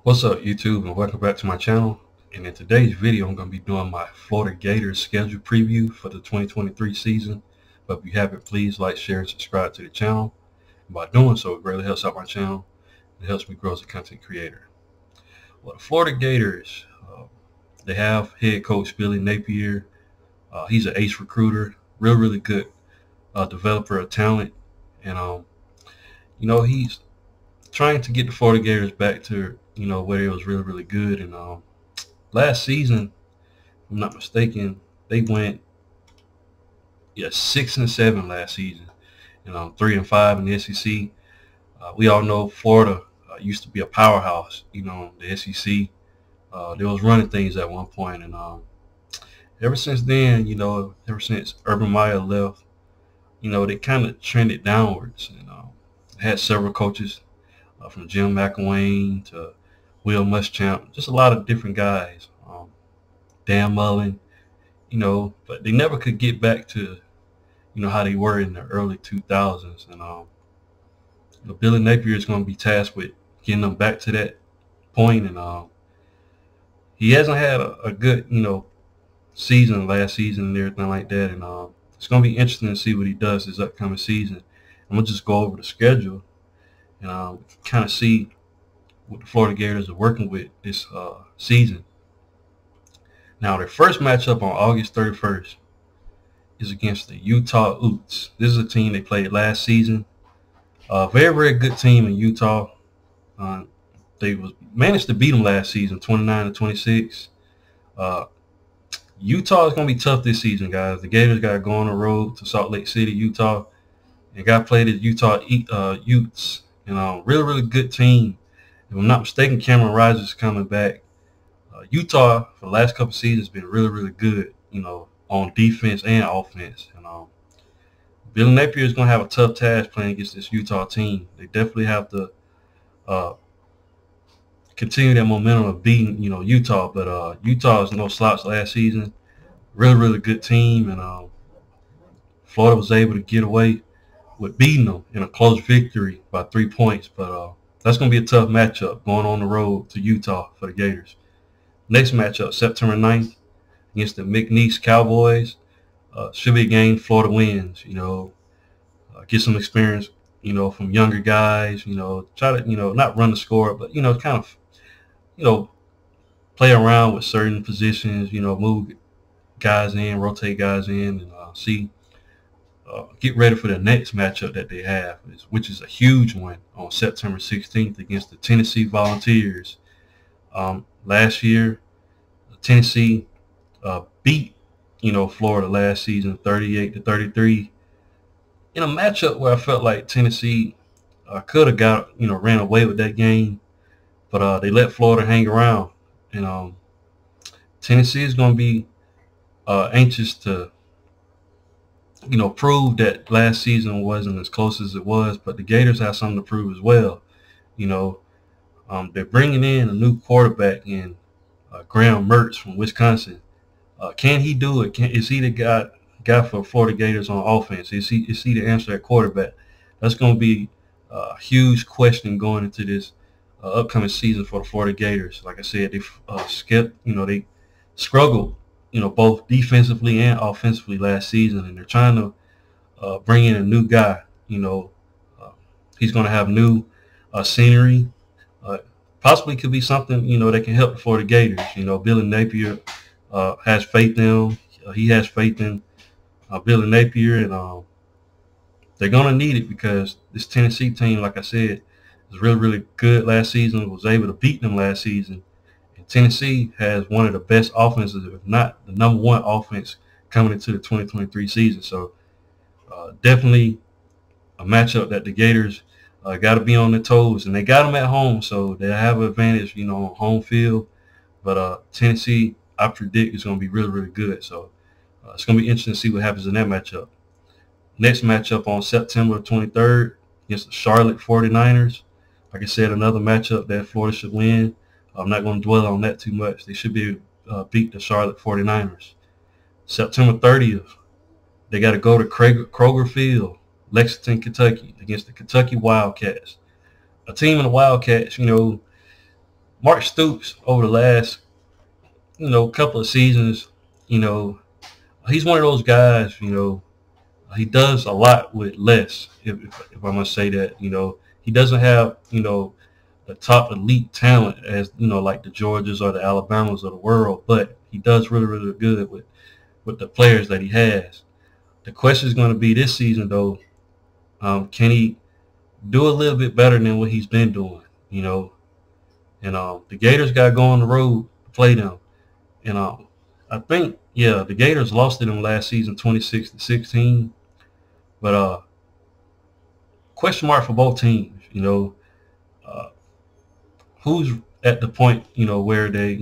What's up, YouTube, and welcome back to my channel. And in today's video, I'm going to be doing my Florida Gators schedule preview for the 2023 season. But if you haven't, please like, share, and subscribe to the channel. And by doing so, it greatly helps out my channel. It helps me grow as a content creator. Well, the Florida Gators, they have head coach Billy Napier. He's an ace recruiter, really good developer of talent. And, he's trying to get the Florida Gators back to where it was really good. And last season, if I'm not mistaken, they went 6-7 last season, and 3-5 in the SEC. We all know Florida used to be a powerhouse, the SEC. They was running things at one point, and ever since then, ever since Urban Meyer left, they kind of trended downwards, and had several coaches from Jim McElwain to Will Muschamp, just a lot of different guys. Dan Mullen, but they never could get back to, how they were in the early 2000s. And Billy Napier is going to be tasked with getting them back to that point. And he hasn't had a good, season last season and everything like that. And it's going to be interesting to see what he does this upcoming season. I'm going to just go over the schedule and kind of see what the Florida Gators are working with this season. Now, their first matchup on August 31st is against the Utah Utes. This is a team they played last season. Very good team in Utah. They managed to beat them last season, 29-26. Utah is going to be tough this season, guys. The Gators got to go on the road to Salt Lake City, Utah, and got to play the Utah Utes. And really good team. If I'm not mistaken, Cameron Rogers is coming back. Utah, for the last couple of seasons, has been really good, on defense and offense. And Billy Napier is going to have a tough task playing against this Utah team. They definitely have to continue that momentum of beating, Utah. But Utah is no slouch last season. Really good team. And Florida was able to get away with beating them in a close victory by 3 points. But that's going to be a tough matchup going on the road to Utah for the Gators. Next matchup, September 9th, against the McNeese Cowboys. Should be a game Florida wins, get some experience, from younger guys, try to, not run the score, but, kind of, play around with certain positions, move guys in, rotate guys in, and get ready for the next matchup that they have, which is a huge one on September 16th against the Tennessee Volunteers. Last year, Tennessee beat, Florida last season 38-33 in a matchup where I felt like Tennessee could have got, ran away with that game, but they let Florida hang around. And Tennessee is going to be anxious to, prove that last season wasn't as close as it was, but the Gators have something to prove as well. They're bringing in a new quarterback in Graham Mertz from Wisconsin. Can he do it? Is he the guy for Florida Gators on offense? Is he the answer at quarterback? That's going to be a huge question going into this upcoming season for the Florida Gators. Like I said, they struggled, both defensively and offensively last season, and they're trying to bring in a new guy. He's going to have new scenery. Possibly could be something, that can help the Florida Gators. Billy Napier has faith in him. He has faith in Billy Napier, and they're going to need it because this Tennessee team, like I said, was really good last season, was able to beat them last season. And Tennessee has one of the best offenses, if not the #1 offense, coming into the 2023 season. So definitely a matchup that the Gators got to be on their toes, and they got them at home, so they have an advantage, on home field. But Tennessee, I predict, is going to be really good. So it's going to be interesting to see what happens in that matchup. Next matchup on September 23rd against the Charlotte 49ers. Like I said, another matchup that Florida should win. I'm not going to dwell on that too much. They should be able to beat the Charlotte 49ers. September 30th, they got to go to Kroger Field, Lexington, Kentucky, against the Kentucky Wildcats. A team in the Wildcats, Mark Stoops over the last, couple of seasons, you know, he's one of those guys, he does a lot with less, if I must say that. He doesn't have, the top elite talent as, like the Georgias or the Alabamas of the world, but he does really, really good with the players that he has. The question is going to be this season, though, can he do a little bit better than what he's been doing, And the Gators got to go on the road to play them. And I think, the Gators lost to them last season, 26-16. But question mark for both teams, who's at the point, where they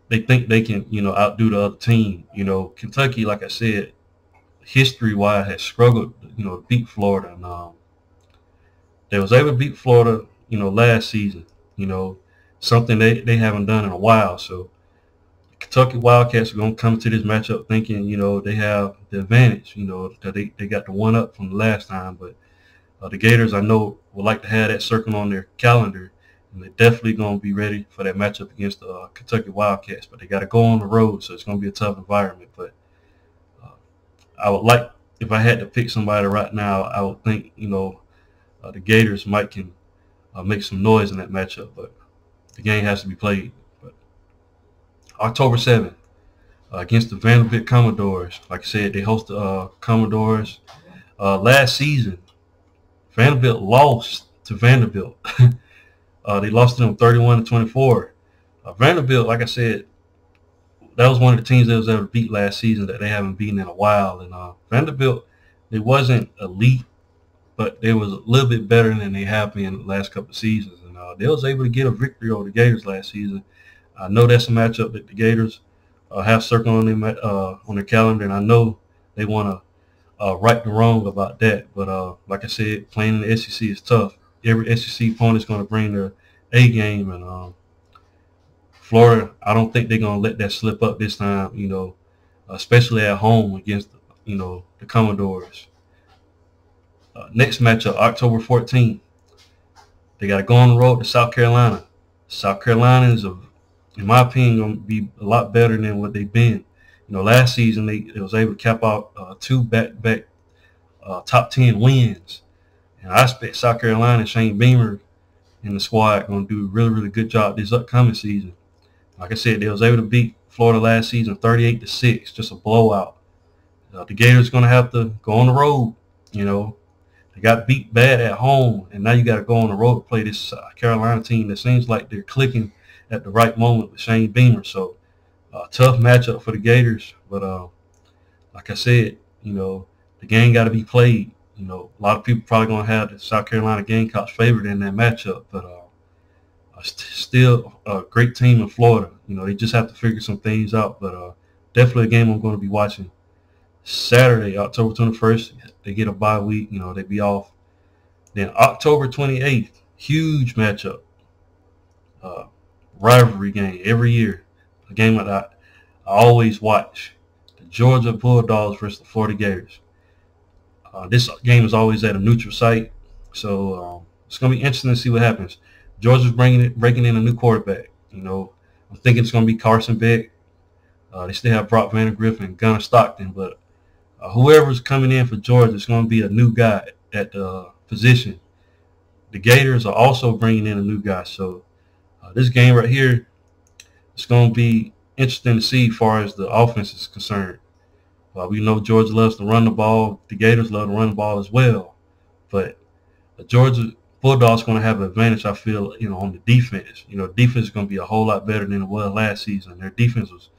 think they can, outdo the other team. Kentucky, like I said, history-wise has struggled, to beat Florida. And they was able to beat Florida, last season, something they haven't done in a while. So Kentucky Wildcats are going to come to this matchup thinking, they have the advantage, that they got the one up from the last time. But the Gators, I know, would like to have that circle on their calendar, and they're definitely going to be ready for that matchup against the Kentucky Wildcats. But they got to go on the road, so it's going to be a tough environment. But I would like, if I had to pick somebody right now, I would think, the Gators might can make some noise in that matchup. But the game has to be played. But October 7th, against the Vanderbilt Commodores. Like I said, they host the Commodores. Last season, Vanderbilt lost to Vanderbilt. They lost to them 31-24. Vanderbilt, like I said, that was one of the teams that was able to beat last season that they haven't beaten in a while. And Vanderbilt, they wasn't elite, but they was a little bit better than they have been in the last couple of seasons. And they was able to get a victory over the Gators last season. I know that's a matchup that the Gators have circled on their calendar, and I know they want to right the wrong about that. But like I said, playing in the SEC is tough. Every SEC opponent is going to bring their A game, and Florida, I don't think they're going to let that slip up this time, especially at home against, the Commodores. Next matchup, October 14th, they got to go on the road to South Carolina. South Carolina is, in my opinion, going to be a lot better than what they've been. Last season they was able to cap out 2 back-to-back top 10 wins. And I expect South Carolina and Shane Beamer and the squad going to do a really, really good job this upcoming season. Like I said, they was able to beat Florida last season 38-6, just a blowout. The Gators going to have to go on the road. They got beat bad at home, and now you got to go on the road to play this Carolina team that seems like they're clicking at the right moment with Shane Beamer. So tough matchup for the Gators. But like I said, the game got to be played. A lot of people probably going to have the South Carolina Gamecocks favored in that matchup. But still a great team in Florida. They just have to figure some things out. But definitely a game I'm going to be watching. Saturday, October 21st, they get a bye week. They be off. Then October 28th, huge matchup. Rivalry game every year. A game that I always watch. The Georgia Bulldogs versus the Florida Gators. This game is always at a neutral site. So it's going to be interesting to see what happens. Georgia's breaking in a new quarterback. I'm thinking it's going to be Carson Beck. They still have Brock Vandagriff and Gunnar Stockton, but whoever's coming in for Georgia is going to be a new guy at the position. The Gators are also bringing in a new guy. So this game right here is going to be interesting to see as far as the offense is concerned. We know Georgia loves to run the ball. The Gators love to run the ball as well. But the Georgia Bulldogs going to have an advantage, I feel, on the defense. Defense is going to be a whole lot better than it was last season. Their defense was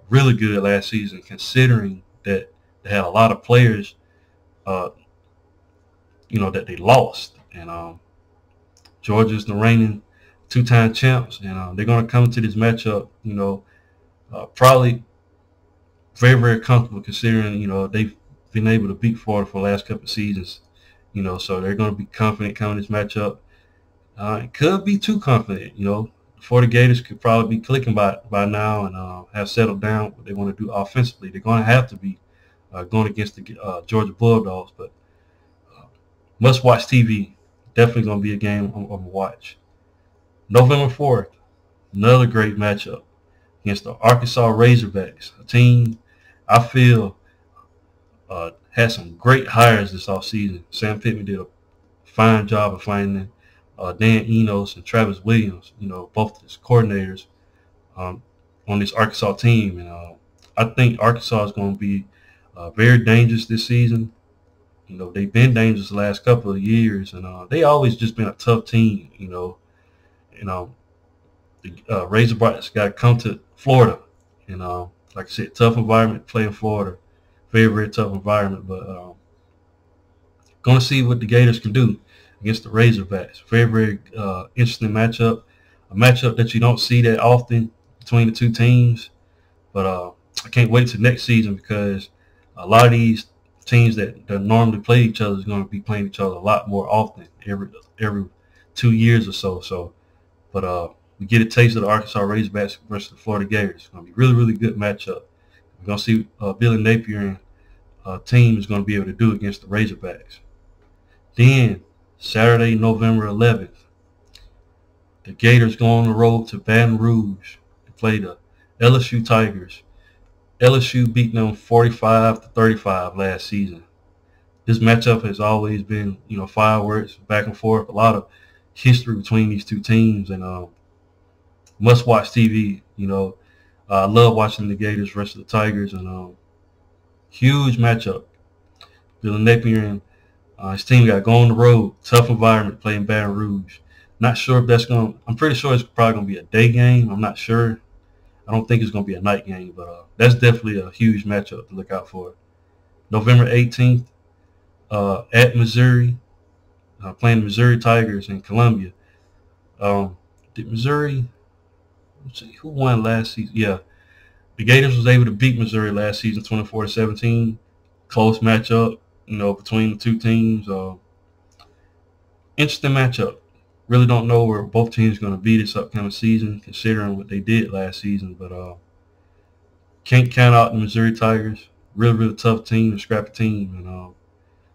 really good last season, considering that they had a lot of players, that they lost. And Georgia's the reigning 2-time champs, and they're going to come to this matchup, probably very, very comfortable, considering, they've been able to beat Florida for the last couple of seasons. So they're going to be confident coming this matchup. It could be too confident, The Florida Gators could probably be clicking by now and have settled down what they want to do offensively. They're going to have to be going against the Georgia Bulldogs, but must-watch TV. Definitely going to be a game I'm going to watch. November 4th, another great matchup against the Arkansas Razorbacks, a team I feel had some great hires this offseason. Sam Pittman did a fine job of finding Dan Enos and Travis Williams, both his coordinators on this Arkansas team. And I think Arkansas is going to be very dangerous this season. They've been dangerous the last couple of years, and they always just been a tough team. The Razorbacks got to come to Florida, and like I said, tough environment, play in Florida, very, very tough environment. But going to see what the Gators can do against the Razorbacks. Very, very interesting matchup, a matchup that you don't see that often between the two teams. But I can't wait till next season, because a lot of these teams that normally play each other is going to be playing each other a lot more often, every 2 years or so. But we get a taste of the Arkansas Razorbacks versus the Florida Gators. It's going to be a really, really good matchup. We're going to see Billy Napier and team is going to be able to do against the Razorbacks. Then, Saturday, November 11th, the Gators go on the road to Baton Rouge to play the LSU Tigers. LSU beat them 45-35 last season. This matchup has always been, fireworks, back and forth, a lot of history between these two teams, and must-watch TV. I love watching the Gators versus the Tigers, and huge matchup. Billy Napier and his team got to go on the road, tough environment, playing Baton Rouge. Not sure if that's going to – I'm pretty sure it's probably going to be a day game. I'm not sure. I don't think it's going to be a night game, but that's definitely a huge matchup to look out for. November 18th, at Missouri, playing the Missouri Tigers in Columbia. Did Missouri – let's see, who won last season? Yeah, the Gators was able to beat Missouri last season 24-17. Close matchup, between the two teams. Interesting matchup. Really don't know where both teams are going to be this upcoming season, considering what they did last season. But can't count out the Missouri Tigers. Really, really tough team, a scrappy team. And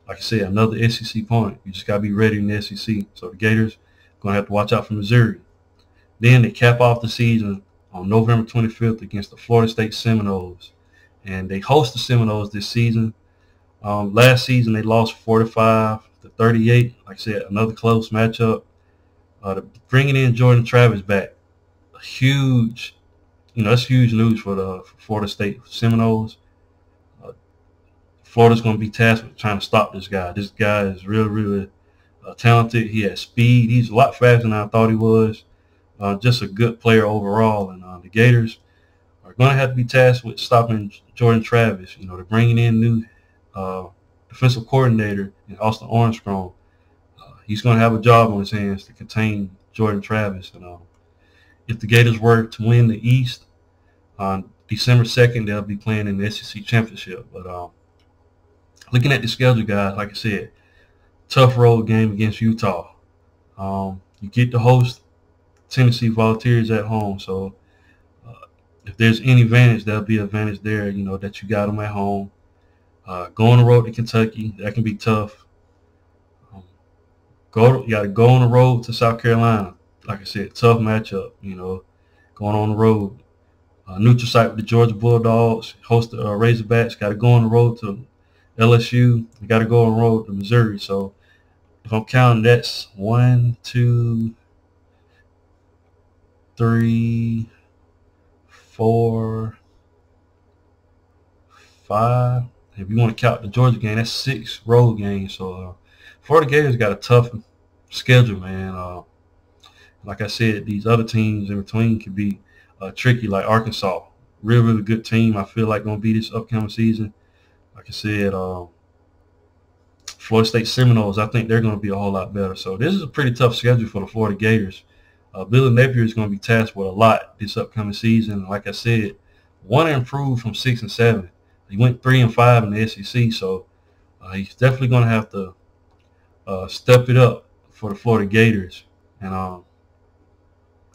like I said, another SEC opponent. You just got to be ready in the SEC. So the Gators are going to have to watch out for Missouri. Then they cap off the season on November 25th against the Florida State Seminoles. And they host the Seminoles this season. Last season they lost 45-38. Like I said, another close matchup. Bringing in Jordan Travis back, huge, that's huge news for the Florida State Seminoles. Florida's going to be tasked with trying to stop this guy. This guy is really, really talented. He has speed. He's a lot faster than I thought he was. Just a good player overall. And the Gators are going to have to be tasked with stopping Jordan Travis. They're bringing in new defensive coordinator in Austin Armstrong. He's going to have a job on his hands to contain Jordan Travis. And if the Gators were to win the East on December 2nd, they'll be playing in the SEC Championship. But looking at the schedule, guys, like I said, tough road game against Utah. You get to host Tennessee Volunteers at home. So if there's any advantage, there'll be an advantage there, that you got them at home. Go on the road to Kentucky. That can be tough. You got to go on the road to South Carolina. Like I said, tough matchup, going on the road. Neutral site with the Georgia Bulldogs, host the Razorbacks. Got to go on the road to LSU. You got to go on the road to Missouri. So if I'm counting, that's 1, 2, 3, 4, 5. If you want to count the Georgia game, that's 6 road games. So Florida Gators got a tough schedule, man. Like I said, these other teams in between can be tricky, like Arkansas. Really, really good team. I feel like going to be this upcoming season. Like I said, Florida State Seminoles, I think they're going to be a whole lot better. So this is a pretty tough schedule for the Florida Gators. Billy Napier is going to be tasked with a lot this upcoming season. Like I said, want to improve from 6 and 7. He went 3 and 5 in the SEC, so he's definitely going to have to step it up for the Florida Gators. And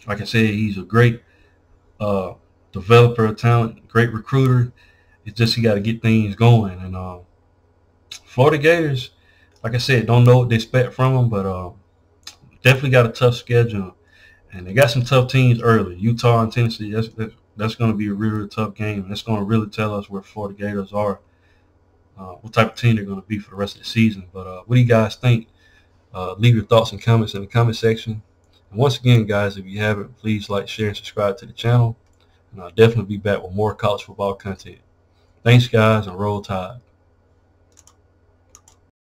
like I said, he's a great developer of talent, great recruiter. It's just he got to get things going. And Florida Gators, like I said, don't know what they expect from them, but definitely got a tough schedule. And they got some tough teams early. Utah and Tennessee, that's going to be a really, really tough game. That's going to really tell us where Florida Gators are, what type of team they're going to be for the rest of the season. But what do you guys think? Leave your thoughts and comments in the comment section. And once again, guys, if you haven't, please like, share, and subscribe to the channel. And I'll definitely be back with more college football content. Thanks, guys, and roll tide.